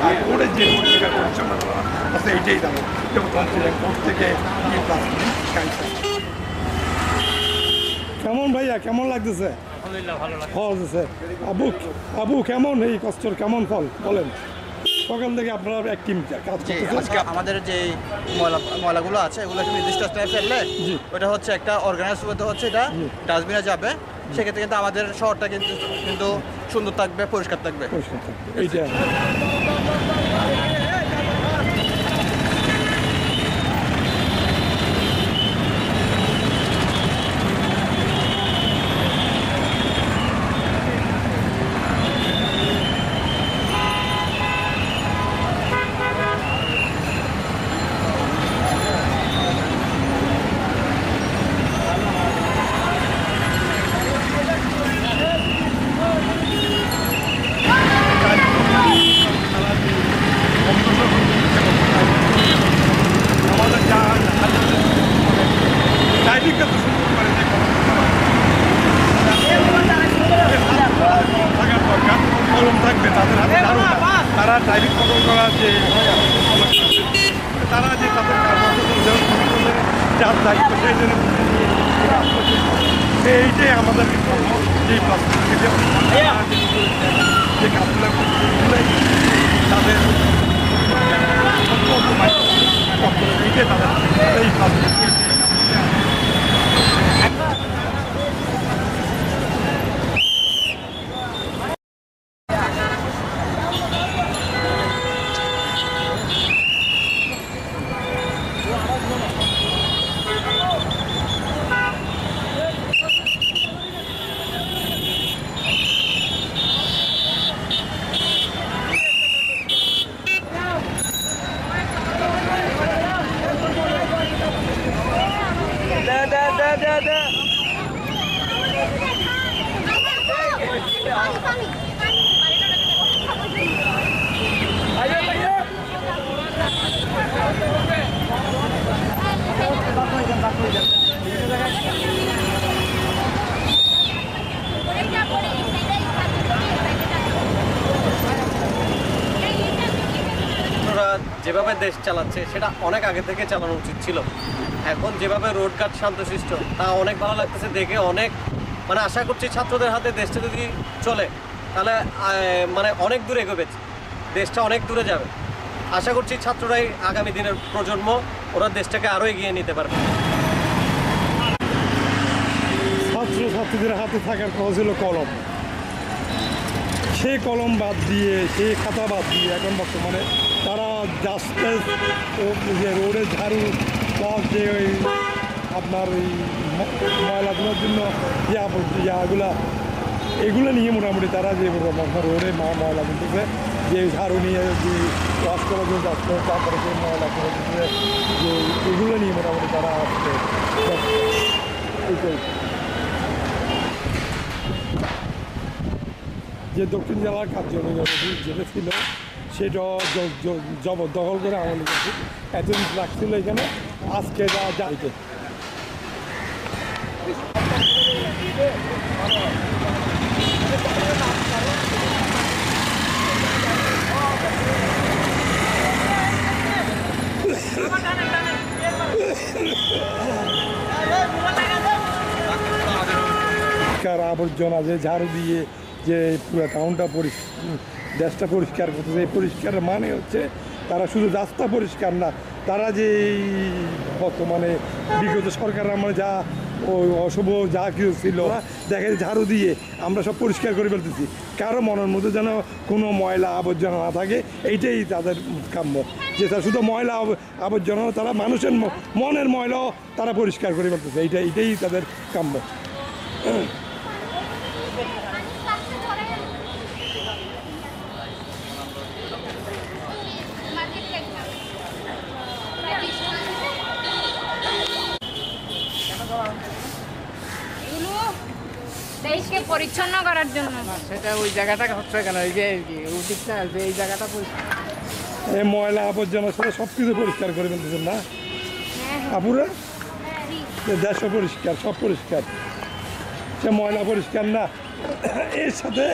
আর রোডের যে পরিষ্কার পরিচ্ছন্নতা আছে এইটাই দাম কোর্ট থেকে কেমন ভাইয়া কেমন লাগতেছে? আলহামদুলিল্লাহ ভালো লাগছে। আবু আবু কেমন এই কষ্টর কেমন ফল বলেন? সকাল থেকে আপনারা এক টিম কাজ করতেছে। আমাদের যে ময়লাগুলো আছে এগুলো একটা নির্দিষ্ট স্থানে ফেললে ওটা হচ্ছে একটা অর্গানাইজ হচ্ছে, এটা ডাস্টবিনে যাবে। সেক্ষেত্রে কিন্তু আমাদের শহরটা কিন্তু সুন্দর থাকবে, পরিষ্কার থাকবে। এইটা তারা ড্রাইভিং কন্ট্রোল করার যে তারা যে তাদের যার দায়িত্ব সেই জন্য এইটাই আমাদের যে যে কাজগুলো তাদের এইটাই তাদের এই কাজ যেভাবে দেশ চালাচ্ছে সেটা অনেক আগে থেকে চালানো উচিত ছিল। এখন যেভাবে রোডঘাট শান্তশিষ্ট তা অনেক ভালো লাগতেছে দেখে। অনেক মানে আশা করছি ছাত্রদের হাতে দেশটা যদি চলে তাহলে মানে অনেক দূরে এগোবে, দেশটা অনেক দূরে যাবে। আশা করছি ছাত্ররাই আগামী দিনের প্রজন্ম, ওরা দেশটাকে আরও এগিয়ে নিতে পারবে। ছাত্রছাত্রীদের হাতে থাকার কাজ হলো কলম। সেই কলম বাদ দিয়ে সেই খাতা বাদ দিয়ে এখন বর্তমানে তারা রাস্তা যে রোডের ঝাড়ু প্লাস যে ওই আপনার ওই ময়লাগুলোর জন্য ইয়াগুলা এগুলো নিয়ে মোটামুটি তারা যে রোডে ময়লা কিনতেছে, যে ঝাড়ু নিয়ে যে ওয়াশ করার জন্য তারপরে যে ময়লা করে যে এগুলো নিয়ে মোটামুটি তারা আসছে। যে দক্ষিণ জেলার কার্যালয় যেটা ছিল সেটা জবরদখল করে আমাদের কাছে এতদিন রাখছিল এখানে। আজকে যা যাইতে আবর্জনা যে ঝাড়ু দিয়ে যে পুরো টাউনটা দেশটা পরিষ্কার করতেছে, এই পরিষ্কারের মানে হচ্ছে তারা শুধু রাস্তা পরিষ্কার না, তারা যে বর্তমানে বিগত সরকার আমলে যা অশুভ যা কিছু ছিল দেখে ঝাড়ু দিয়ে আমরা সব পরিষ্কার করে ফেলতেছি। কারো মনের মধ্যে যেন কোনো ময়লা আবর্জনা না থাকে, এইটাই তাদের কাম্য। যে তারা শুধু ময়লা আবর্জনা, তারা মানুষের মনের ময়লাও তারা পরিষ্কার করে ফেলতেছে, এইটাই তাদের কাম্য। দেশকে পরিচ্ছন্ন করার জন্য সেটা ওই জায়গাটা হচ্ছে কেন, এই যে উচিতটা যে এই জায়গাটা এই ময়লা আবর্জনা সাথে সব কিছু পরিষ্কার করে ফেলতেছেন না আপুরা? দেশও পরিষ্কার, সব পরিষ্কার, সে ময়লা পরিষ্কার না, এর সাথে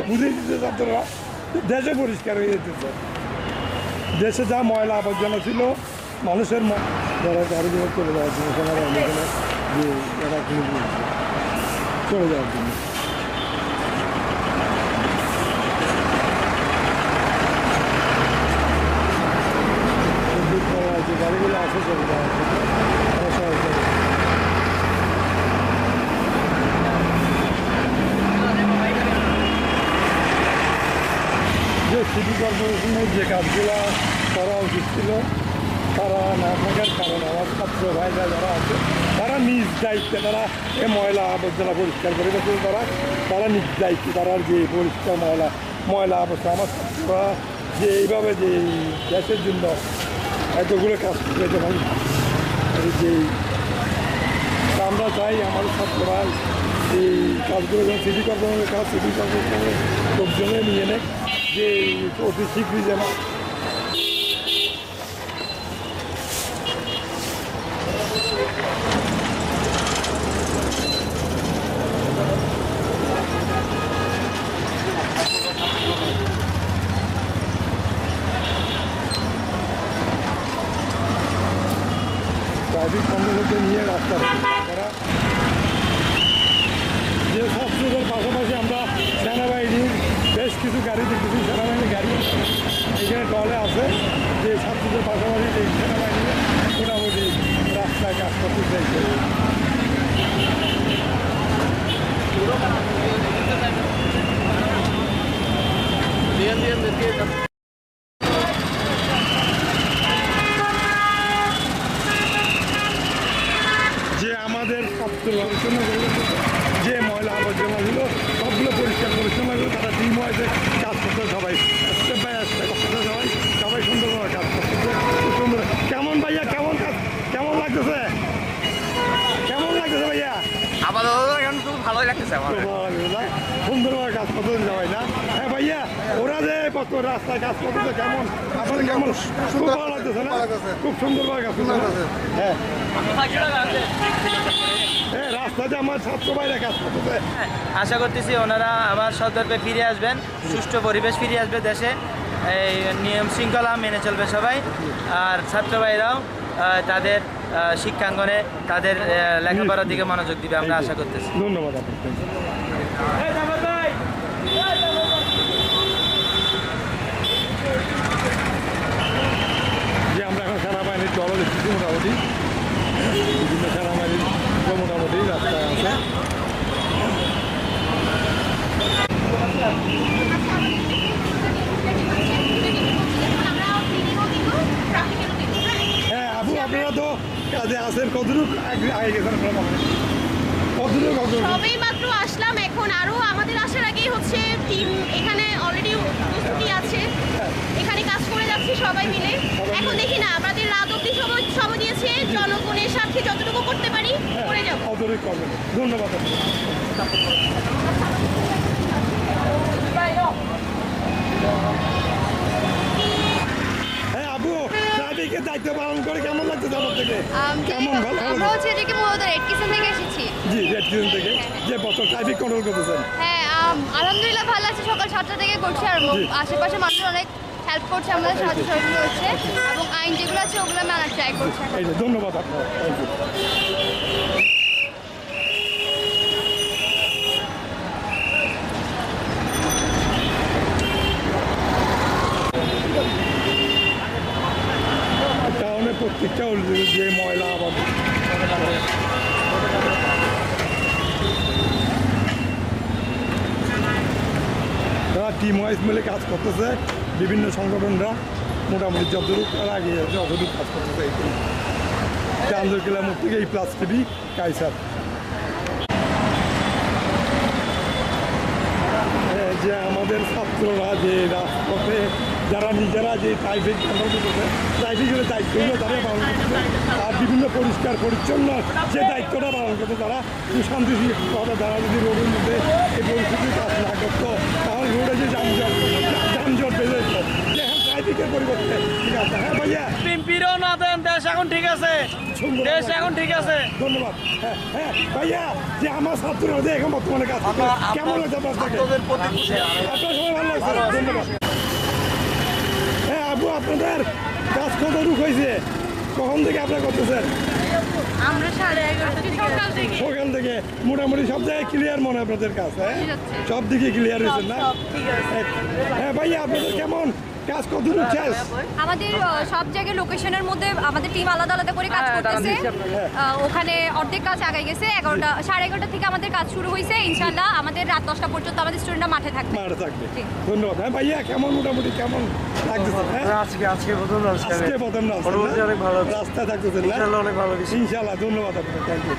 বুঝে দিতে ছাত্ররা দেশও পরিষ্কার হয়ে যেতেছে। দেশে যা ময়লা আবর্জনা ছিল মানুষের যারা গাড়িগুলো চলে যাওয়ার জন্য সেনাবাহিনী এখানে যে যারা চলে যাওয়ার জন্য যে গাড়িগুলো আছে চলে যাওয়ার জন্য তারা সবাই চলে যায়। যে সিটি কর্পোরেশনের যে কাজগুলো করা উচিত ছিল তারা না থাকার কারণে আমার ছাত্র ভাইরা যারা আছে তারা নিজ দায়িত্বে তারা এ ময়লা আবর্জনা পরিষ্কার করে গেছে তারা নিজ দায়িত্বে তারা যে পরিষ্কার ময়লা আবর্জনা আমার ছাত্ররা যে এইভাবে যে দেশের জন্য এতগুলো কাজ করে যেমন যে আমরা চাই আমার ছাত্ররা এই কাজগুলো যেমন সিটি কর্পোরেশনের কাজ সিটি কর্পোরেশনের লোকজনে নিয়ে নেয় যে অতি শীঘ্রই যেন ট্রাফিক কন্ট্রোলকে নিয়ে রাস্তা করা যে ছাত্রদের পাশাপাশি আমরা সেনাবাহিনীর বেশ কিছু গাড়ি দেখতেছি সেনাবাহিনীর গাড়ি এখানে টলে আছে যে ছাত্রদের পাশাপাশি এই সেনাবাহিনী মোটামুটি রাস্তায় কাজ করতে চাইছে যে আমাদের ছাত্র যে ময়লা আবর্জনা ছিল সবগুলো পরিষ্কার পরিচ্ছন্ন করে তারা টিম ওয়াইজে কাজ করতে সবাই স্টেপ বাই স্টেপ করতে সবাই সুন্দর করে কাজ করতেছে খুব সুন্দর কেমন ভাইয়া কেমন লাগতেছে ভাইয়া আপাতত এখন খুব ভালোই লাগতেছে আমার। খুব ভালো লাগতেছে না? সুন্দরভাবে কাজ করতেছে সবাই না হ্যাঁ ভাইয়া ওরা যে কত রাস্তায় কাজ করতেছে কেমন আপনার কেমন খুব ভালো লাগতেছে না খুব সুন্দরভাবে কাজ করতেছে হ্যাঁ হ্যাঁ রাস্তাতে আমার ছাত্র ভাইরা কাজ করতেছে আশা করতেছি ওনারা আবার সদর্পে ফিরে আসবেন, সুষ্ঠু পরিবেশ ফিরে আসবে দেশে, এই নিয়ম শৃঙ্খলা মেনে চলবে সবাই। আর ছাত্র ভাইরাও তাদের শিক্ষাঙ্গনে তাদের লেখাপড়ার দিকে মনোযোগ দিবে আমরা আশা করতেছি। ধন্যবাদ আপনাকে যে আমরা এখন সেনাবাহিনীর দল দেখতেছি মোটামুটি বিভিন্ন সেনাবাহিনীর মোটামুটি রাস্তায় আছে হ্যাঁ আপু আপনারা তো কাজে আছেন কতটুকু আগে গেছেন আপনারা কতটুকু সবেই মাত্র আসলাম এখন আরো আমাদের আসার আগেই হচ্ছে টিম এখানে অলরেডি প্রস্তুতি আছে এখানে কাজ করে যাচ্ছি সবাই মিলে এখন দেখি না আমাদের রাত অব্দি সময় দিয়েছে জনগণের স্বার্থে যতটুকু করতে পারি করে যাব কতটুকু করবেন ধন্যবাদ হ্যাঁ আপু ট্রাফিকের দায়িত্ব পালন করে কেমন লাগছে আমার থেকে কেমন ভালো আমরা হচ্ছে এদিকে মূলত রেড কিচেন থেকে এসেছি। জি রেড কিচেন থেকে যে বছর ট্রাফিক কন্ট্রোল করতেছেন হ্যাঁ আলহামদুলিল্লাহ ভালো আছে, সকাল 7টা থেকে করছি আর আশেপাশে মানুষ অনেক হেল্প করছে, আমাদের সাহায্য সহযোগিতা হচ্ছে এবং আইন যেগুলো আছে ওগুলো মানার ট্রাই করছে। এই যে ধন্যবাদ আপনার থ্যাংক ইউ কারণে প্রত্যেকটা যে ময়লা আবার তারা টিম ওয়াইজ মিলে কাজ করতেছে বিভিন্ন সংগঠনরা মোটামুটি যতটুকু তারা আগে যতটুকু কাজ করতেছে এইটুকু চান্দরকিলামুখ থেকে এই প্লাস টিভি কাইসার যে আমাদের ছাত্ররা যে রাজপথে যারা নিজেরা যে ট্রাফিক কন্ট্রোল করতেছে ট্রাফিকের দায়িত্বগুলো তারা পালন করতেছে আর বিভিন্ন পরিষ্কার পরিচ্ছন্ন যে দায়িত্বটা পালন করতে তারা শান্তিশৃঙ্খলা তারা যদি রোডের মধ্যে এই পরিস্থিতির কাজ না করতো তাহলে রোডে যে যানজট বেড়ে যেত যে এখন ট্রাফিকের পরিবর্তে ঠিক আছে হ্যাঁ ভাইয়া পিম্পিরও না দেন, দেশ এখন ঠিক আছে, দেশ এখন ঠিক আছে। ধন্যবাদ হ্যাঁ হ্যাঁ ভাইয়া যে আমার ছাত্ররা যে এখন বর্তমানে কাজ করছে কেমন হয়েছে আপনার থেকে আপনার সবাই ভালো লাগছে ধন্যবাদ হ্যাঁ আপু আপনাদের কাজ কত রুখ হয়েছে? কখন থেকে আপনারা করতেছেন? আমরা 11:30 সকাল থেকে সকাল থেকে মোটামুটি সব জায়গায় ক্লিয়ার মনে হয় আপনাদের কাজ, হ্যাঁ? সব দিকে ক্লিয়ার হয়েছে না? হ্যাঁ ভাইয়া, আপনাদের কেমন কাজ কত রুখ শেষ? আমাদের সব জায়গায় লোকেশনের মধ্যে আমাদের টিম আলাদা আলাদা করে কাজ করতেছে। ওখানে অর্ধেক কাজ আগাই গেছে। 11:30 থেকে আমাদের কাজ শুরু হয়েছে। ইনশাআল্লাহ আমাদের রাত 10টা পর্যন্ত আমাদের স্টুডেন্টরা মাঠে থাকবে। মাঠে থাকবে। ধন্যবাদ। হ্যাঁ ভাইয়া, কেমন মোটামুটি কেমন লাগতেছে? হ্যাঁ আজকে প্রথম আজকে প্রথম না, রাস্তায় থাকতেছেন না? অনেক ভালো ইনশাআল্লাহ, ধন্যবাদ আপনাকে, থ্যাংক ইউ।